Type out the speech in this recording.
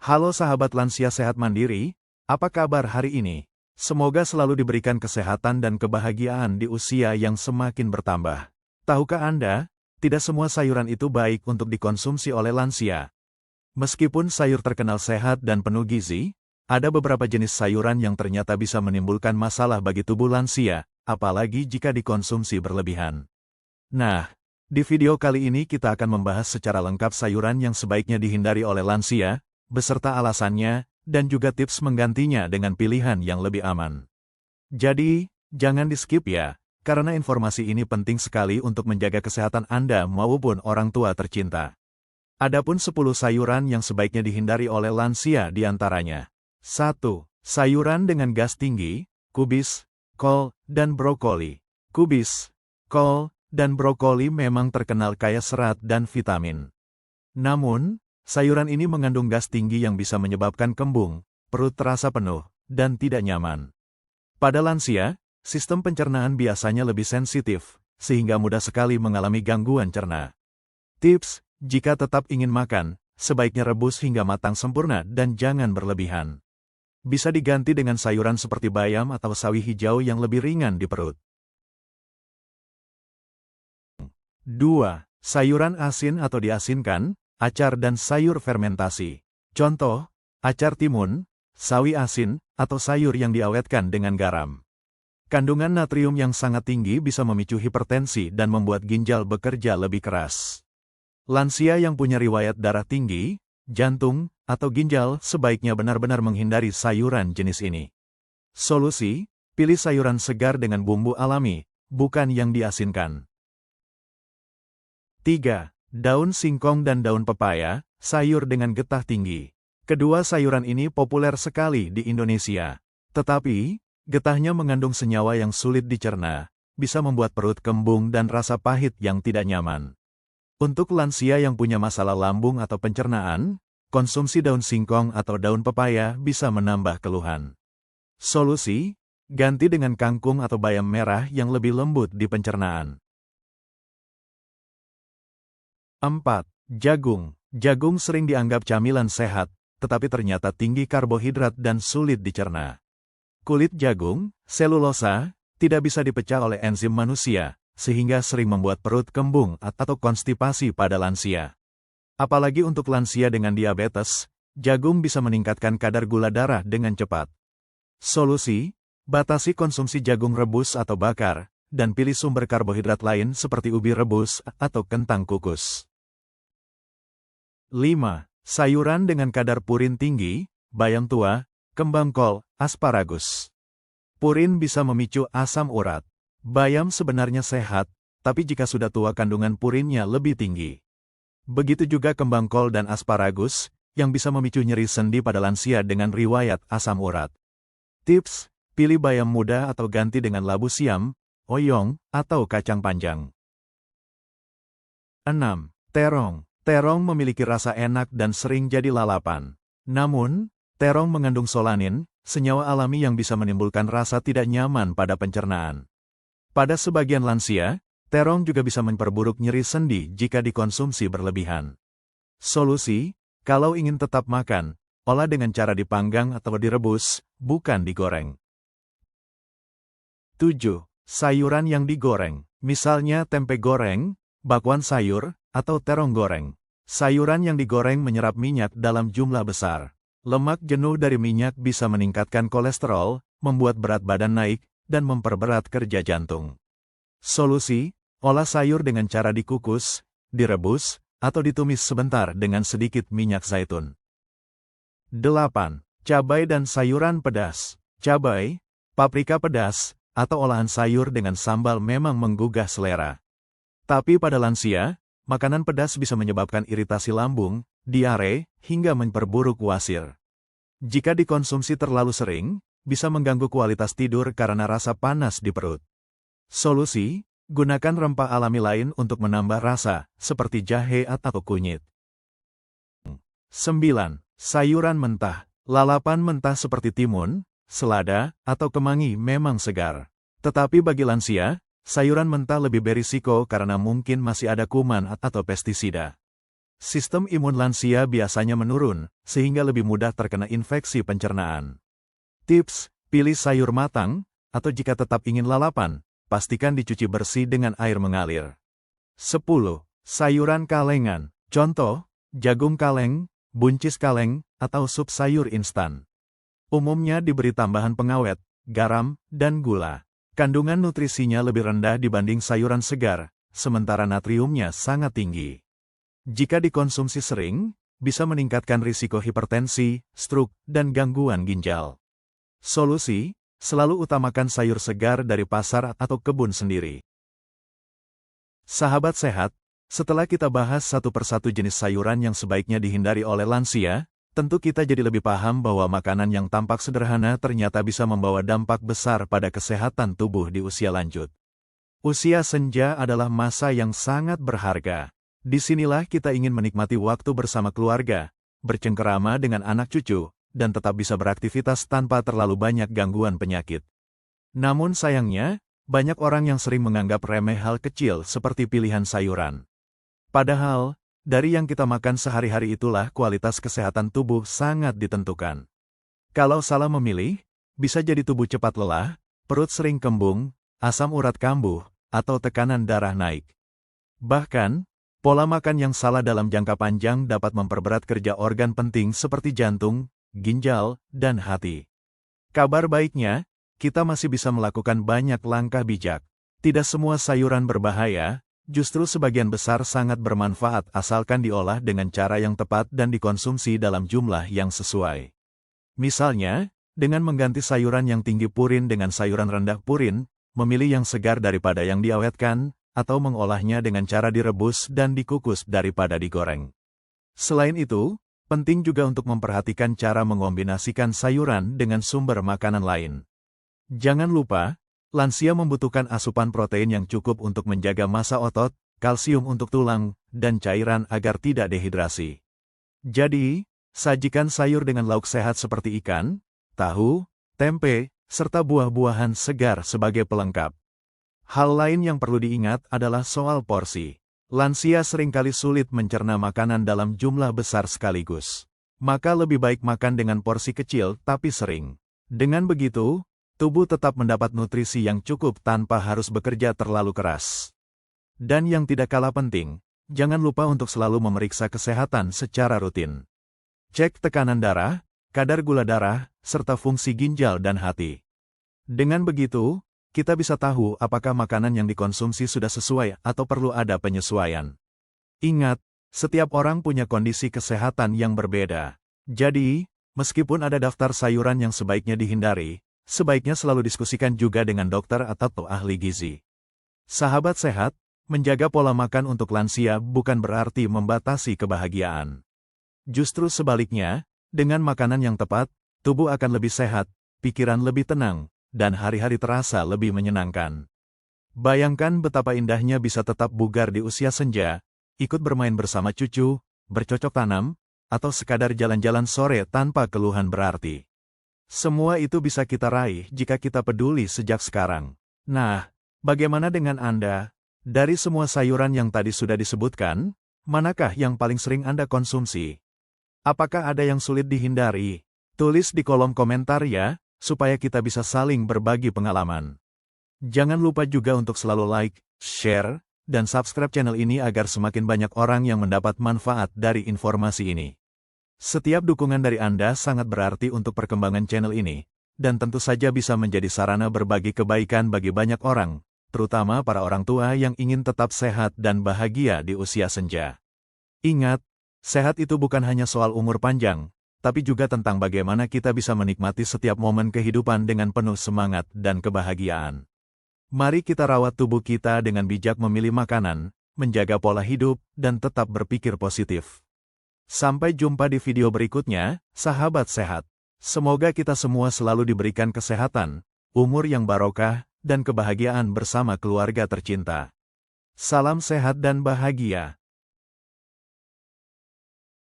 Halo sahabat lansia sehat mandiri, apa kabar hari ini? Semoga selalu diberikan kesehatan dan kebahagiaan di usia yang semakin bertambah. Tahukah Anda, tidak semua sayuran itu baik untuk dikonsumsi oleh lansia. Meskipun sayur terkenal sehat dan penuh gizi, ada beberapa jenis sayuran yang ternyata bisa menimbulkan masalah bagi tubuh lansia, apalagi jika dikonsumsi berlebihan. Nah, di video kali ini kita akan membahas secara lengkap sayuran yang sebaiknya dihindari oleh lansia, beserta alasannya, dan juga tips menggantinya dengan pilihan yang lebih aman. Jadi, jangan di-skip ya, karena informasi ini penting sekali untuk menjaga kesehatan Anda maupun orang tua tercinta. Adapun 10 sayuran yang sebaiknya dihindari oleh lansia di antaranya. 1. Sayuran dengan gas tinggi, kubis, kol, dan brokoli. Kubis, kol, dan brokoli memang terkenal kaya serat dan vitamin. Namun, sayuran ini mengandung gas tinggi yang bisa menyebabkan kembung, perut terasa penuh, dan tidak nyaman. Pada lansia, sistem pencernaan biasanya lebih sensitif, sehingga mudah sekali mengalami gangguan cerna. Tips, jika tetap ingin makan, sebaiknya rebus hingga matang sempurna dan jangan berlebihan. Bisa diganti dengan sayuran seperti bayam atau sawi hijau yang lebih ringan di perut. 2. Sayuran asin atau diasinkan, acar dan sayur fermentasi. Contoh, acar timun, sawi asin, atau sayur yang diawetkan dengan garam. Kandungan natrium yang sangat tinggi bisa memicu hipertensi dan membuat ginjal bekerja lebih keras. Lansia yang punya riwayat darah tinggi, jantung, atau ginjal sebaiknya benar-benar menghindari sayuran jenis ini. Solusi, pilih sayuran segar dengan bumbu alami, bukan yang diasinkan. 3. Daun singkong dan daun pepaya, sayur dengan getah tinggi. Kedua sayuran ini populer sekali di Indonesia. Tetapi, getahnya mengandung senyawa yang sulit dicerna, bisa membuat perut kembung dan rasa pahit yang tidak nyaman. Untuk lansia yang punya masalah lambung atau pencernaan, konsumsi daun singkong atau daun pepaya bisa menambah keluhan. Solusi, ganti dengan kangkung atau bayam merah yang lebih lembut di pencernaan. 4. Jagung. Jagung sering dianggap camilan sehat, tetapi ternyata tinggi karbohidrat dan sulit dicerna. Kulit jagung, selulosa, tidak bisa dipecah oleh enzim manusia, sehingga sering membuat perut kembung atau konstipasi pada lansia. Apalagi untuk lansia dengan diabetes, jagung bisa meningkatkan kadar gula darah dengan cepat. Solusi, batasi konsumsi jagung rebus atau bakar, dan pilih sumber karbohidrat lain seperti ubi rebus atau kentang kukus. 5. Sayuran dengan kadar purin tinggi, bayam tua, kembang kol, asparagus. Purin bisa memicu asam urat. Bayam sebenarnya sehat, tapi jika sudah tua kandungan purinnya lebih tinggi. Begitu juga kembang kol dan asparagus, yang bisa memicu nyeri sendi pada lansia dengan riwayat asam urat. Tips, pilih bayam muda atau ganti dengan labu siam, oyong, atau kacang panjang. 6. Terong. Terong memiliki rasa enak dan sering jadi lalapan. Namun, terong mengandung solanin, senyawa alami yang bisa menimbulkan rasa tidak nyaman pada pencernaan. Pada sebagian lansia, terong juga bisa memperburuk nyeri sendi jika dikonsumsi berlebihan. Solusi, kalau ingin tetap makan, olah dengan cara dipanggang atau direbus, bukan digoreng. 7. Sayuran yang digoreng, misalnya tempe goreng, bakwan sayur, atau terong goreng. Sayuran yang digoreng menyerap minyak dalam jumlah besar. Lemak jenuh dari minyak bisa meningkatkan kolesterol, membuat berat badan naik, dan memperberat kerja jantung. Solusi, olah sayur dengan cara dikukus, direbus, atau ditumis sebentar dengan sedikit minyak zaitun. 8. Cabai dan sayuran pedas. Cabai, paprika pedas, atau olahan sayur dengan sambal memang menggugah selera. Tapi pada lansia, makanan pedas bisa menyebabkan iritasi lambung, diare, hingga memperburuk wasir. Jika dikonsumsi terlalu sering, bisa mengganggu kualitas tidur karena rasa panas di perut. Solusi, gunakan rempah alami lain untuk menambah rasa, seperti jahe atau kunyit. 9. Sayuran mentah. Lalapan mentah seperti timun, selada, atau kemangi memang segar. Tetapi bagi lansia, sayuran mentah lebih berisiko karena mungkin masih ada kuman atau pestisida. Sistem imun lansia biasanya menurun, sehingga lebih mudah terkena infeksi pencernaan. Tips, pilih sayur matang, atau jika tetap ingin lalapan, pastikan dicuci bersih dengan air mengalir. 10. Sayuran kalengan. Contoh, jagung kaleng, buncis kaleng, atau sup sayur instan. Umumnya diberi tambahan pengawet, garam, dan gula. Kandungan nutrisinya lebih rendah dibanding sayuran segar, sementara natriumnya sangat tinggi. Jika dikonsumsi sering, bisa meningkatkan risiko hipertensi, stroke, dan gangguan ginjal. Solusi, selalu utamakan sayur segar dari pasar atau kebun sendiri. Sahabat sehat, setelah kita bahas satu persatu jenis sayuran yang sebaiknya dihindari oleh lansia, tentu kita jadi lebih paham bahwa makanan yang tampak sederhana ternyata bisa membawa dampak besar pada kesehatan tubuh di usia lanjut. Usia senja adalah masa yang sangat berharga. Disinilah kita ingin menikmati waktu bersama keluarga, bercengkerama dengan anak cucu, dan tetap bisa beraktivitas tanpa terlalu banyak gangguan penyakit. Namun sayangnya, banyak orang yang sering menganggap remeh hal kecil seperti pilihan sayuran. Padahal, dari yang kita makan sehari-hari itulah kualitas kesehatan tubuh sangat ditentukan. Kalau salah memilih, bisa jadi tubuh cepat lelah, perut sering kembung, asam urat kambuh, atau tekanan darah naik. Bahkan, pola makan yang salah dalam jangka panjang dapat memperberat kerja organ penting seperti jantung, ginjal, dan hati. Kabar baiknya, kita masih bisa melakukan banyak langkah bijak. Tidak semua sayuran berbahaya, justru sebagian besar sangat bermanfaat asalkan diolah dengan cara yang tepat dan dikonsumsi dalam jumlah yang sesuai. Misalnya, dengan mengganti sayuran yang tinggi purin dengan sayuran rendah purin, memilih yang segar daripada yang diawetkan, atau mengolahnya dengan cara direbus dan dikukus daripada digoreng. Selain itu, penting juga untuk memperhatikan cara mengombinasikan sayuran dengan sumber makanan lain. Jangan lupa, lansia membutuhkan asupan protein yang cukup untuk menjaga massa otot, kalsium untuk tulang, dan cairan agar tidak dehidrasi. Jadi, sajikan sayur dengan lauk sehat seperti ikan, tahu, tempe, serta buah-buahan segar sebagai pelengkap. Hal lain yang perlu diingat adalah soal porsi. Lansia seringkali sulit mencerna makanan dalam jumlah besar sekaligus. Maka lebih baik makan dengan porsi kecil tapi sering. Dengan begitu, tubuh tetap mendapat nutrisi yang cukup tanpa harus bekerja terlalu keras. Dan yang tidak kalah penting, jangan lupa untuk selalu memeriksa kesehatan secara rutin. Cek tekanan darah, kadar gula darah, serta fungsi ginjal dan hati. Dengan begitu, kita bisa tahu apakah makanan yang dikonsumsi sudah sesuai atau perlu ada penyesuaian. Ingat, setiap orang punya kondisi kesehatan yang berbeda. Jadi, meskipun ada daftar sayuran yang sebaiknya dihindari, sebaiknya selalu diskusikan juga dengan dokter atau ahli gizi. Sahabat sehat, menjaga pola makan untuk lansia bukan berarti membatasi kebahagiaan. Justru sebaliknya, dengan makanan yang tepat, tubuh akan lebih sehat, pikiran lebih tenang, dan hari-hari terasa lebih menyenangkan. Bayangkan betapa indahnya bisa tetap bugar di usia senja, ikut bermain bersama cucu, bercocok tanam, atau sekadar jalan-jalan sore tanpa keluhan berarti. Semua itu bisa kita raih jika kita peduli sejak sekarang. Nah, bagaimana dengan Anda? Dari semua sayuran yang tadi sudah disebutkan, manakah yang paling sering Anda konsumsi? Apakah ada yang sulit dihindari? Tulis di kolom komentar ya, supaya kita bisa saling berbagi pengalaman. Jangan lupa juga untuk selalu like, share, dan subscribe channel ini agar semakin banyak orang yang mendapat manfaat dari informasi ini. Setiap dukungan dari Anda sangat berarti untuk perkembangan channel ini, dan tentu saja bisa menjadi sarana berbagi kebaikan bagi banyak orang, terutama para orang tua yang ingin tetap sehat dan bahagia di usia senja. Ingat, sehat itu bukan hanya soal umur panjang, tapi juga tentang bagaimana kita bisa menikmati setiap momen kehidupan dengan penuh semangat dan kebahagiaan. Mari kita rawat tubuh kita dengan bijak memilih makanan, menjaga pola hidup, dan tetap berpikir positif. Sampai jumpa di video berikutnya, sahabat sehat. Semoga kita semua selalu diberikan kesehatan, umur yang barokah, dan kebahagiaan bersama keluarga tercinta. Salam sehat dan bahagia.